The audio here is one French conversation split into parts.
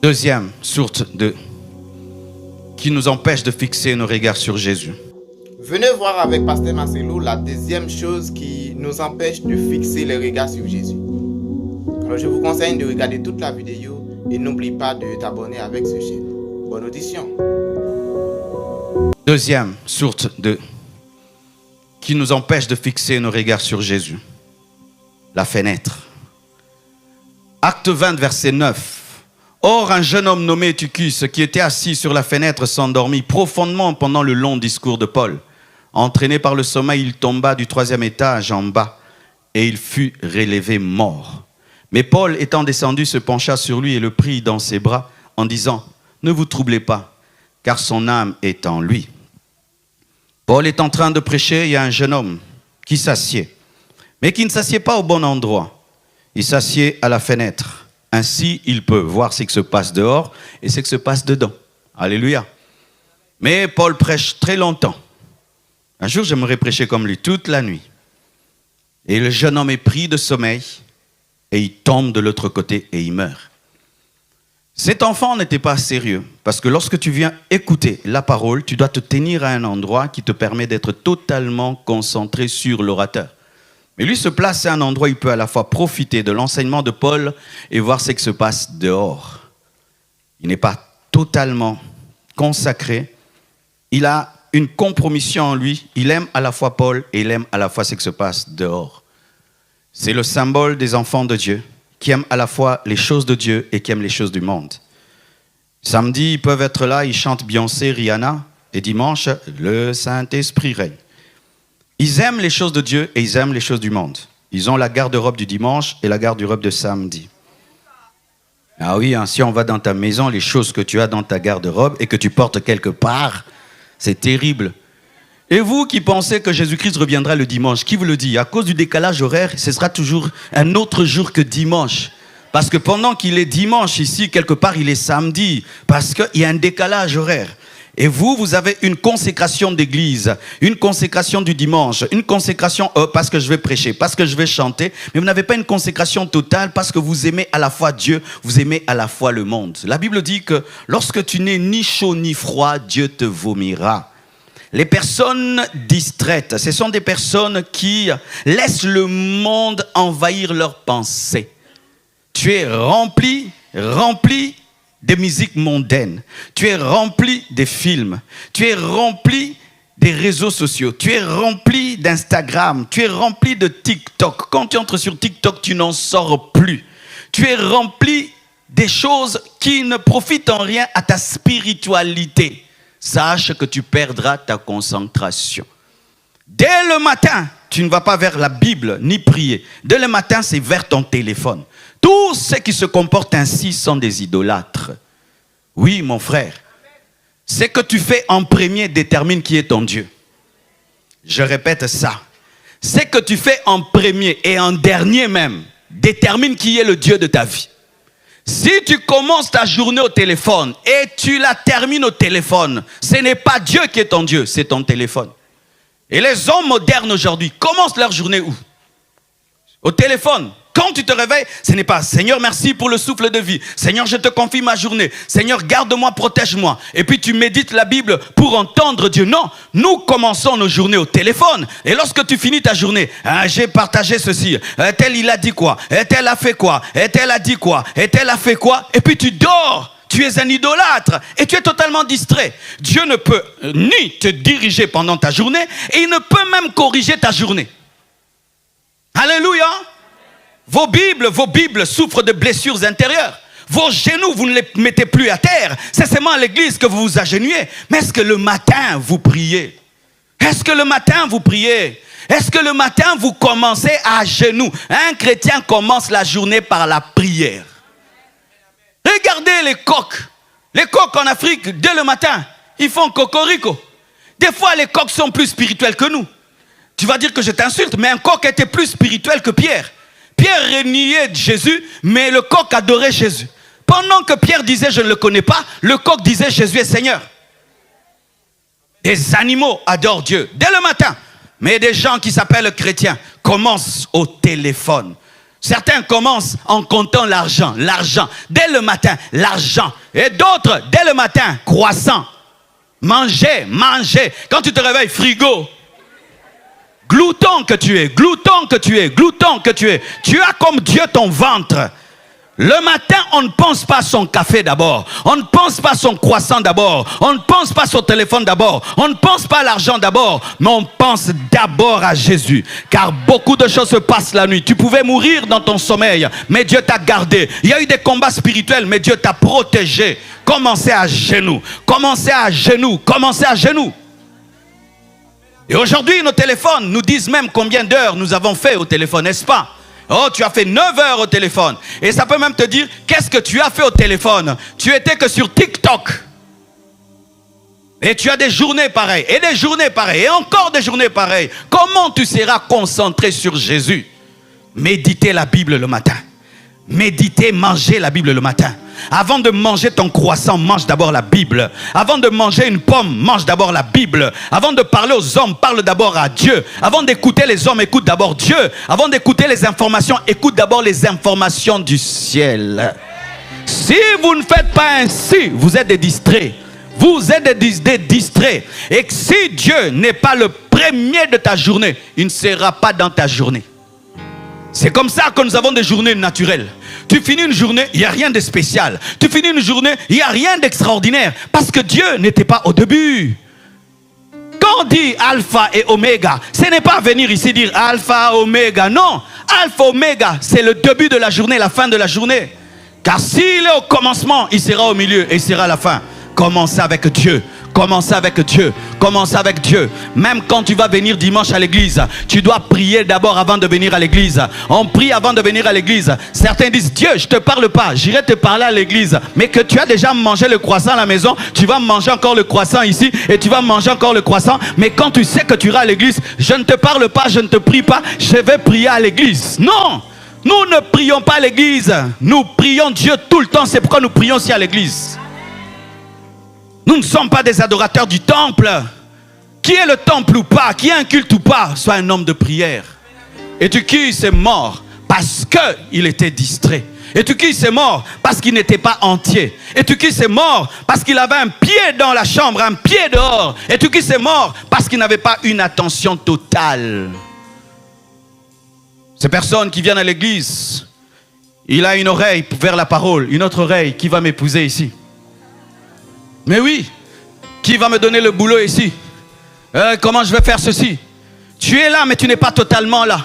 Deuxième source qui nous empêche de fixer nos regards sur Jésus. Venez voir avec Pasteur Marcelo la deuxième chose qui nous empêche de fixer les regards sur Jésus. Alors je vous conseille de regarder toute la vidéo et n'oublie pas de t'abonner avec ce chaîne. Bonne audition. Deuxième source qui nous empêche de fixer nos regards sur Jésus. La fenêtre. Acte 20, verset 9. Or, un jeune homme nommé Eutychus, qui était assis sur la fenêtre, s'endormit profondément pendant le long discours de Paul. Entraîné par le sommeil, il tomba du 3e étage en bas et il fut relevé mort. Mais Paul, étant descendu, se pencha sur lui et le prit dans ses bras en disant « Ne vous troublez pas, car son âme est en lui. » Paul est en train de prêcher, il y a un jeune homme qui s'assied, mais qui ne s'assied pas au bon endroit. Il s'assied à la fenêtre. Ainsi, il peut voir ce qui se passe dehors et ce qui se passe dedans. Alléluia. Mais Paul prêche très longtemps. Un jour, j'aimerais prêcher comme lui toute la nuit. Et le jeune homme est pris de sommeil et il tombe de l'autre côté et il meurt. Cet enfant n'était pas sérieux parce que lorsque tu viens écouter la parole, tu dois te tenir à un endroit qui te permet d'être totalement concentré sur l'orateur. Mais lui se place à un endroit où il peut à la fois profiter de l'enseignement de Paul et voir ce qui se passe dehors. Il n'est pas totalement consacré. Il a une compromission en lui. Il aime à la fois Paul et il aime à la fois ce qui se passe dehors. C'est le symbole des enfants de Dieu qui aiment à la fois les choses de Dieu et qui aiment les choses du monde. Samedi, ils peuvent être là, ils chantent Beyoncé, Rihanna. Et dimanche, le Saint-Esprit règne. Ils aiment les choses de Dieu et ils aiment les choses du monde. Ils ont la garde-robe du dimanche et la garde-robe de samedi. Ah oui, hein, si on va dans ta maison, les choses que tu as dans ta garde-robe et que tu portes quelque part, c'est terrible. Et vous qui pensez que Jésus-Christ reviendra le dimanche, qui vous le dit? À cause du décalage horaire, ce sera toujours un autre jour que dimanche. Parce que pendant qu'il est dimanche ici, quelque part, il est samedi. Parce qu'il y a un décalage horaire. Et vous avez une consécration d'église, une consécration du dimanche, une consécration parce que je vais prêcher, parce que je vais chanter, mais vous n'avez pas une consécration totale parce que vous aimez à la fois Dieu, vous aimez à la fois le monde. La Bible dit que lorsque tu n'es ni chaud ni froid, Dieu te vomira. Les personnes distraites, ce sont des personnes qui laissent le monde envahir leurs pensées. Tu es rempli des musiques mondaines. Tu es rempli des films. Tu es rempli des réseaux sociaux. Tu es rempli d'Instagram. Tu es rempli de TikTok. Quand tu entres sur TikTok, tu n'en sors plus. Tu es rempli des choses qui ne profitent en rien à ta spiritualité. Sache que tu perdras ta concentration. Dès le matin, tu ne vas pas vers la Bible ni prier. Dès le matin, c'est vers ton téléphone. Tous ceux qui se comportent ainsi sont des idolâtres. Oui, mon frère. Ce que tu fais en premier détermine qui est ton Dieu. Je répète ça. Ce que tu fais en premier et en dernier même détermine qui est le Dieu de ta vie. Si tu commences ta journée au téléphone et tu la termines au téléphone, ce n'est pas Dieu qui est ton Dieu, c'est ton téléphone. Et les hommes modernes aujourd'hui commencent leur journée où? Au téléphone. Quand tu te réveilles, ce n'est pas « Seigneur, merci pour le souffle de vie. Seigneur, je te confie ma journée. Seigneur, garde-moi, protège-moi. » Et puis tu médites la Bible pour entendre Dieu. Non, nous commençons nos journées au téléphone. Et lorsque tu finis ta journée, « J'ai partagé ceci. Tel, il a dit quoi? Tel a fait quoi? Tel a dit quoi? Tel a fait quoi ?» Et puis tu dors. Tu es un idolâtre et tu es totalement distrait. Dieu ne peut ni te diriger pendant ta journée et il ne peut même corriger ta journée. Alléluia. Vos Bibles souffrent de blessures intérieures. Vos genoux, vous ne les mettez plus à terre. C'est seulement à l'église que vous vous agenouillez. Mais est-ce que le matin, vous priez? Est-ce que le matin, vous priez? Est-ce que le matin, vous commencez à genoux? Un chrétien commence la journée par la prière. Regardez les coqs. Les coqs en Afrique, dès le matin, ils font cocorico. Des fois, les coqs sont plus spirituels que nous. Tu vas dire que je t'insulte, mais un coq était plus spirituel que Pierre. Pierre reniait Jésus, mais le coq adorait Jésus. Pendant que Pierre disait « je ne le connais pas », le coq disait « Jésus est Seigneur ». Des animaux adorent Dieu dès le matin. Mais des gens qui s'appellent chrétiens commencent au téléphone. Certains commencent en comptant l'argent, l'argent. Dès le matin, l'argent. Et d'autres, dès le matin, croissant. Manger, manger. Quand tu te réveilles, frigo. Glouton que tu es, glouton que tu es, glouton que tu es. Tu as comme Dieu ton ventre. Le matin, on ne pense pas à son café d'abord. On ne pense pas à son croissant d'abord. On ne pense pas à son téléphone d'abord. On ne pense pas à l'argent d'abord. Mais on pense d'abord à Jésus. Car beaucoup de choses se passent la nuit. Tu pouvais mourir dans ton sommeil, mais Dieu t'a gardé. Il y a eu des combats spirituels, mais Dieu t'a protégé. Commencez à genoux. Commencez à genoux. Commencez à genoux. Et aujourd'hui, nos téléphones nous disent même combien d'heures nous avons fait au téléphone, n'est-ce pas? Oh, tu as fait 9 heures au téléphone. Et ça peut même te dire, qu'est-ce que tu as fait au téléphone? Tu étais que sur TikTok. Et tu as des journées pareilles, et des journées pareilles, et encore des journées pareilles. Comment tu seras concentré sur Jésus? Méditez la Bible le matin. Méditez, mangez la Bible le matin. Avant de manger ton croissant, mange d'abord la Bible. Avant de manger une pomme, mange d'abord la Bible. Avant de parler aux hommes, parle d'abord à Dieu. Avant d'écouter les hommes, écoute d'abord Dieu. Avant d'écouter les informations, écoute d'abord les informations du ciel. Si vous ne faites pas ainsi, vous êtes des distraits. Vous êtes des distraits. Et si Dieu n'est pas le premier de ta journée, il ne sera pas dans ta journée. C'est comme ça que nous avons des journées naturelles. Tu finis une journée, il n'y a rien de spécial. Tu finis une journée, il n'y a rien d'extraordinaire. Parce que Dieu n'était pas au début. Quand on dit alpha et oméga, ce n'est pas venir ici dire alpha, oméga. Non, alpha, oméga, c'est le début de la journée, la fin de la journée. Car s'il est au commencement, il sera au milieu et il sera à la fin. Commencez avec Dieu. Commencez avec Dieu. Commencez avec Dieu. Même quand tu vas venir dimanche à l'église, tu dois prier d'abord avant de venir à l'église. On prie avant de venir à l'église. Certains disent, Dieu, je ne te parle pas. J'irai te parler à l'église. Mais que tu as déjà mangé le croissant à la maison, tu vas manger encore le croissant ici et tu vas manger encore le croissant. Mais quand tu sais que tu iras à l'église, je ne te parle pas, je ne te prie pas, je vais prier à l'église. Non! Nous ne prions pas à l'église. Nous prions Dieu tout le temps. C'est pourquoi nous prions aussi à l'église. Nous ne sommes pas des adorateurs du temple. Qui est le temple ou pas, qui est un culte ou pas, soit un homme de prière. Et tu qui c'est mort parce qu'il était distrait. Et tu qui c'est mort parce qu'il n'était pas entier. Et tu qui c'est mort parce qu'il avait un pied dans la chambre, un pied dehors. Et tu qui c'est mort parce qu'il n'avait pas une attention totale. Ces personnes qui viennent à l'église, il a une oreille vers la parole, une autre oreille qui va m'épouser ici. Mais oui, qui va me donner le boulot ici? Comment je vais faire ceci? Tu es là, mais tu n'es pas totalement là.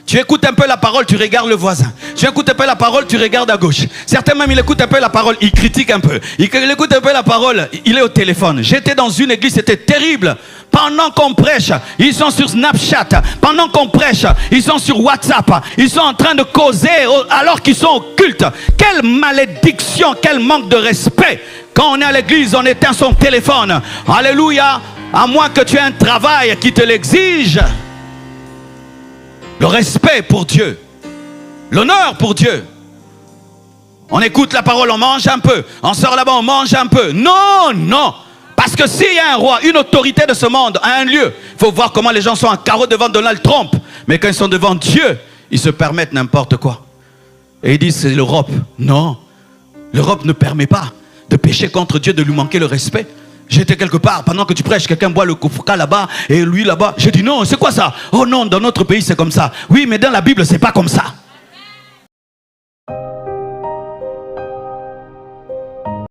Tu écoutes un peu la parole, tu regardes le voisin. Tu écoutes un peu la parole, tu regardes à gauche. Certains même, ils écoutent un peu la parole, ils critiquent un peu. Il écoute un peu la parole, il est au téléphone. J'étais dans une église, c'était terrible. Pendant qu'on prêche, ils sont sur Snapchat. Pendant qu'on prêche, ils sont sur WhatsApp. Ils sont en train de causer alors qu'ils sont au culte. Quelle malédiction, quel manque de respect. Quand on est à l'église, on éteint son téléphone. Alléluia. À moins que tu aies un travail qui te l'exige. Le respect pour Dieu. L'honneur pour Dieu. On écoute la parole, on mange un peu. On sort là-bas, on mange un peu. Non, non. Parce que s'il y a un roi, une autorité de ce monde, à un lieu, il faut voir comment les gens sont en carreau devant Donald Trump. Mais quand ils sont devant Dieu, ils se permettent n'importe quoi. Et ils disent c'est l'Europe. Non. L'Europe ne permet pas de pécher contre Dieu, de lui manquer le respect. J'étais quelque part, pendant que tu prêches, quelqu'un boit le kouka là-bas, et lui là-bas. J'ai dit non, c'est quoi ça? Oh non, dans notre pays c'est comme ça. Oui, mais dans la Bible c'est pas comme ça.